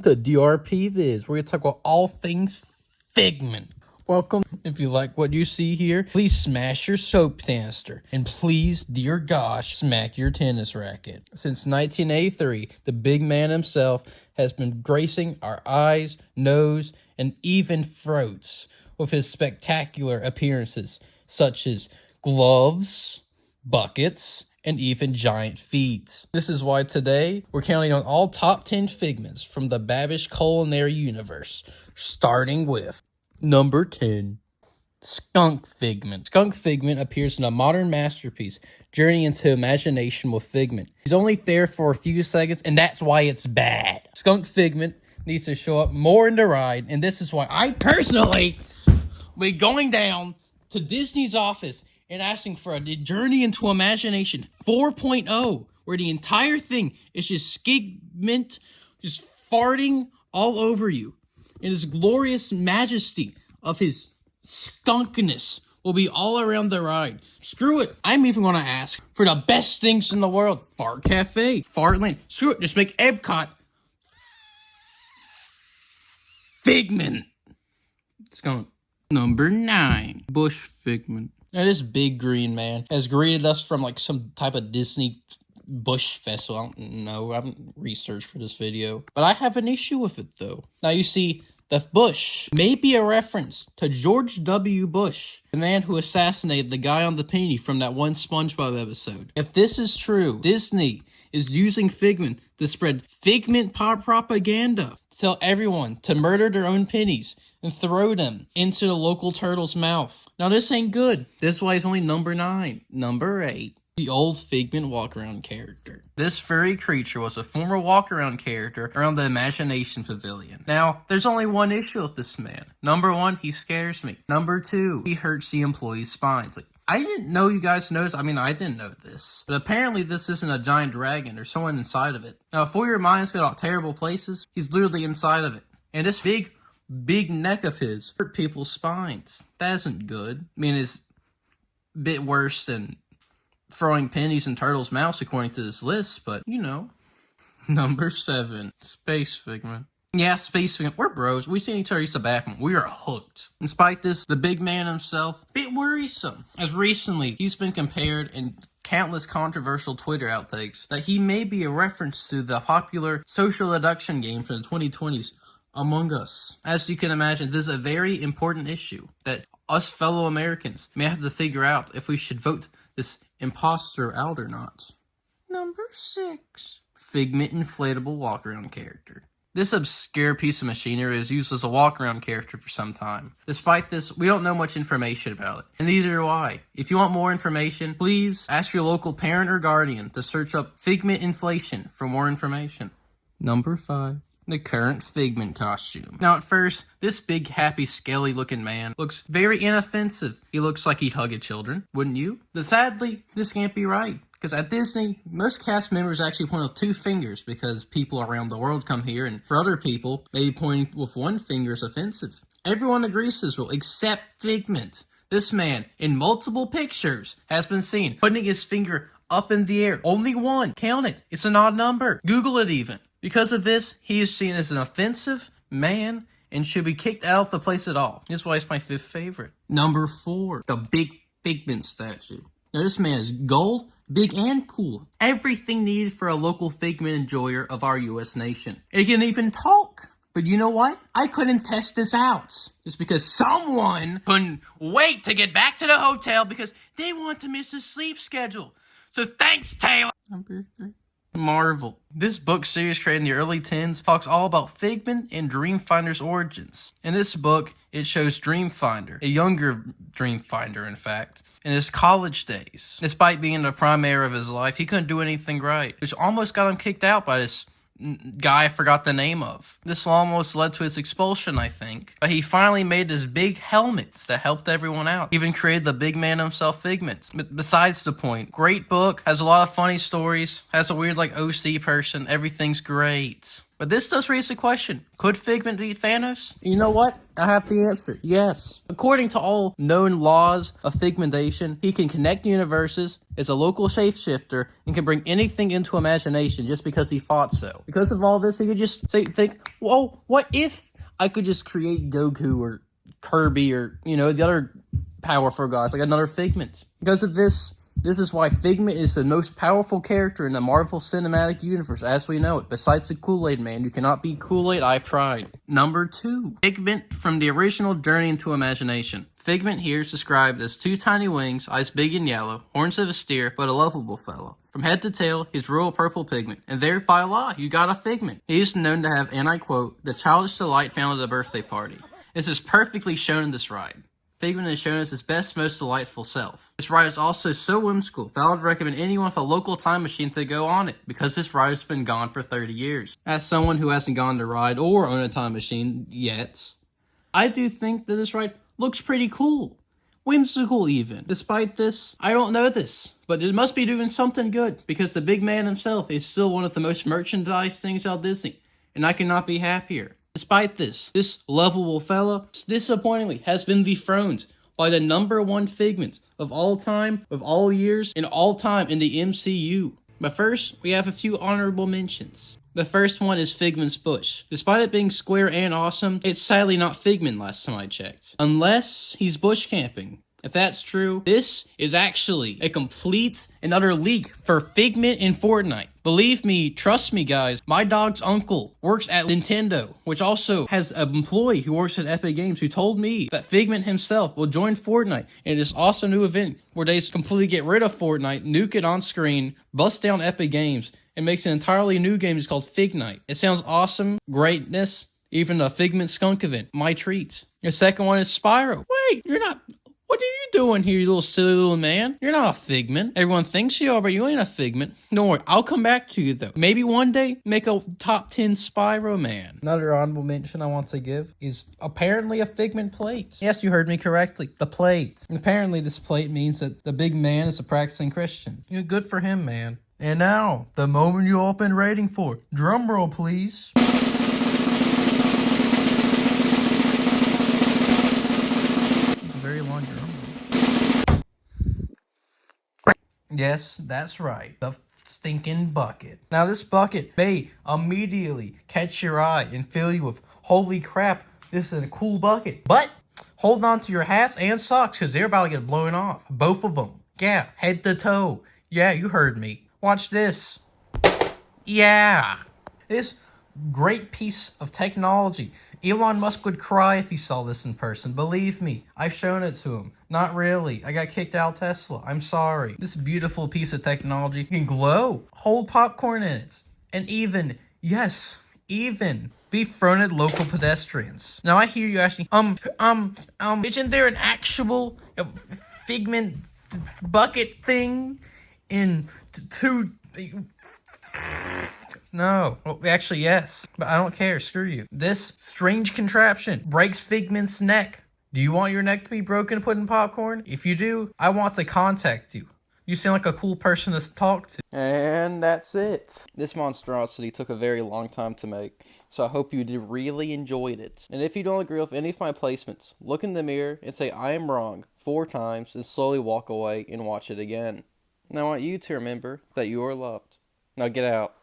To DRP Viz. We're going to talk about all things Figment. Welcome. If you like what you see here, please smash your soap canister. And please, dear gosh, smack your tennis racket. Since 1983, the big man himself has been gracing our eyes, nose, and even throats with his spectacular appearances, such as gloves, buckets, and even giant feet. This is why today we're counting on all top 10 figments from the Babish culinary universe, starting with number 10, Skunk Figment. Skunk Figment appears in a modern masterpiece, Journey into Imagination with Figment. He's only there for a few seconds, and that's why it's bad. Skunk Figment needs to show up more in the ride, and this is why I personally will be going down to Disney's office and asking for a Journey into Imagination 4.0, where the entire thing is just Skigment just farting all over you. And his glorious majesty of his skunkness will be all around the ride. Screw it. I'm even going to ask for the best things in the world. Fart Cafe, Fartland. Screw it. Just make Epcot Figment. Skunk. Number 9, Bush Figment. Now, this big green man has greeted us from like some type of Disney Bush festival. I don't know. I haven't researched for this video. But I have an issue with it, though. Now, you see, the bush may be a reference to George W. Bush, the man who assassinated the guy on the penny from that one SpongeBob episode. If this is true, Disney is using Figment to spread Figment pop propaganda, to tell everyone to murder their own pennies and throw them into the local turtle's mouth. Now, this ain't good. This is why it's only number 9. Number 8. The old Figment walk-around character. This furry creature was a former walk-around character around the Imagination Pavilion. Now, there's only one issue with this man. Number 1, he scares me. Number 2, he hurts the employees' spines. Like, I didn't know you guys noticed. I mean, I didn't know this. But apparently this isn't a giant dragon. There's someone inside of it. Now, before your mind's going off terrible places, he's literally inside of it. And this big neck of his hurt people's spines. That isn't good. I mean, it's a bit worse than throwing pennies in turtles' mouths according to this list, but, you know. Number 7, Space Figment. Yeah, Space Figment. We're bros. We seen each other use the bathroom. We are hooked. Despite this, the big man himself, a bit worrisome. As recently, he's been compared in countless controversial Twitter outtakes that he may be a reference to the popular social deduction game from the 2020s, Among Us. As you can imagine, this is a very important issue that us fellow Americans may have to figure out if we should vote this imposter out or not. Number 6. Figment inflatable walk-around character. This obscure piece of machinery is used as a walk-around character for some time. Despite this, we don't know much information about it, and neither do I. If you want more information, please ask your local parent or guardian to search up Figment inflation for more information. Number 5. The current Figment costume. Now, at first, this big, happy, scaly-looking man looks very inoffensive. He looks like he'd hug a children, wouldn't you? But sadly, this can't be right. Because at Disney, most cast members actually point with 2 fingers because people around the world come here, and for other people, maybe pointing with 1 finger is offensive. Everyone agrees to this rule, except Figment. This man, in multiple pictures, has been seen putting his finger up in the air. Only 1. Count it. It's an odd number. Google it even. Because of this, he is seen as an offensive man and should be kicked out of the place at all. This is why he's my 5th favorite. Number 4, the big Figment statue. Now, this man is gold, big, and cool. Everything needed for a local Figment enjoyer of our U.S. nation. And he can even talk. But you know what? I couldn't test this out. Just because someone couldn't wait to get back to the hotel because they want to miss his sleep schedule. So thanks, Taylor. Number 3. Marvel. This book series created in the early 10s talks all about Figment and Dreamfinder's origins. In this book, it shows Dreamfinder, a younger Dreamfinder in fact, in his college days. Despite being in the prime era of his life, he couldn't do anything right, which almost got him kicked out by this guy I forgot the name of. This almost led to his expulsion, I think. But he finally made this big helmet that helped everyone out. Even created the big man himself, Figment. But besides the point, great book, has a lot of funny stories, has a weird like OC person, everything's great. But this does raise the question, could Figment beat Thanos? You know what? I have the answer. Yes. According to all known laws of Figmentation, he can connect universes, is a local shapeshifter, and can bring anything into imagination just because he thought so. Because of all this, he could just think, whoa, what if I could just create Goku or Kirby or, the other powerful guys, like another Figment. Because of this is why Figment is the most powerful character in the Marvel Cinematic Universe as we know it. Besides the Kool-Aid Man, you cannot beat Kool-Aid, I've tried. Number 2. Figment from the original Journey into Imagination. Figment here is described as 2 tiny wings, eyes big and yellow, horns of a steer, but a lovable fellow. From head to tail, he's royal purple pigment, and there, voila, you got a Figment. He is known to have, and I quote, the childish delight found at a birthday party. This is perfectly shown in this ride. Figment is shown as his best, most delightful self. This ride is also so whimsical that I would recommend anyone with a local time machine to go on it, because this ride has been gone for 30 years. As someone who hasn't gone to ride or own a time machine yet, I do think that this ride looks pretty cool. Whimsical even. Despite this, I don't know this, but it must be doing something good, because the big man himself is still one of the most merchandised things out Disney, and I cannot be happier. Despite this lovable fella, disappointingly, has been dethroned by the #1 Figment of all time, of all years, and all time in the MCU. But first, we have a few honorable mentions. The first one is Figment's bush. Despite it being square and awesome, it's sadly not Figment last time I checked. Unless he's bush camping. If that's true, this is actually a complete and utter leak for Figment in Fortnite. Believe me, trust me guys, my dog's uncle works at Nintendo, which also has an employee who works at Epic Games who told me that Figment himself will join Fortnite in this awesome new event where they completely get rid of Fortnite, nuke it on screen, bust down Epic Games, and makes an entirely new game that's called Fignite. It sounds awesome, greatness, even a Figment Skunk event, my treat. The second one is Spyro. Wait, what are you doing here, you little silly little man? You're not a Figment. Everyone thinks you are, but you ain't a Figment. Don't worry, I'll come back to you though. Maybe one day, make a top 10 Spyro man. Another honorable mention I want to give is apparently a Figment plate. Yes, you heard me correctly. The plate. And apparently this plate means that the big man is a practicing Christian. Good for him, man. And now, the moment you all been waiting for. Drum roll, please. Yes, that's right. The stinking bucket. Now this bucket may immediately catch your eye and fill you with, holy crap, this is a cool bucket. But hold on to your hats and socks because they're about to get blown off. Both of them. Yeah, head to toe. Yeah, you heard me. Watch this. Yeah. This great piece of technology. Elon Musk would cry if he saw this in person. Believe me, I've shown it to him. Not really. I got kicked out of Tesla. I'm sorry. This beautiful piece of technology can glow, hold popcorn in it, and even befriended local pedestrians. Now I hear you asking, isn't there an actual Figment bucket thing in No. Well, actually, yes. But I don't care. Screw you. This strange contraption breaks Figment's neck. Do you want your neck to be broken and put in popcorn? If you do, I want to contact you. You seem like a cool person to talk to. And that's it. This monstrosity took a very long time to make, so I hope you really enjoyed it. And if you don't agree with any of my placements, look in the mirror and say I am wrong 4 times and slowly walk away and watch it again. And I want you to remember that you are loved. Now get out.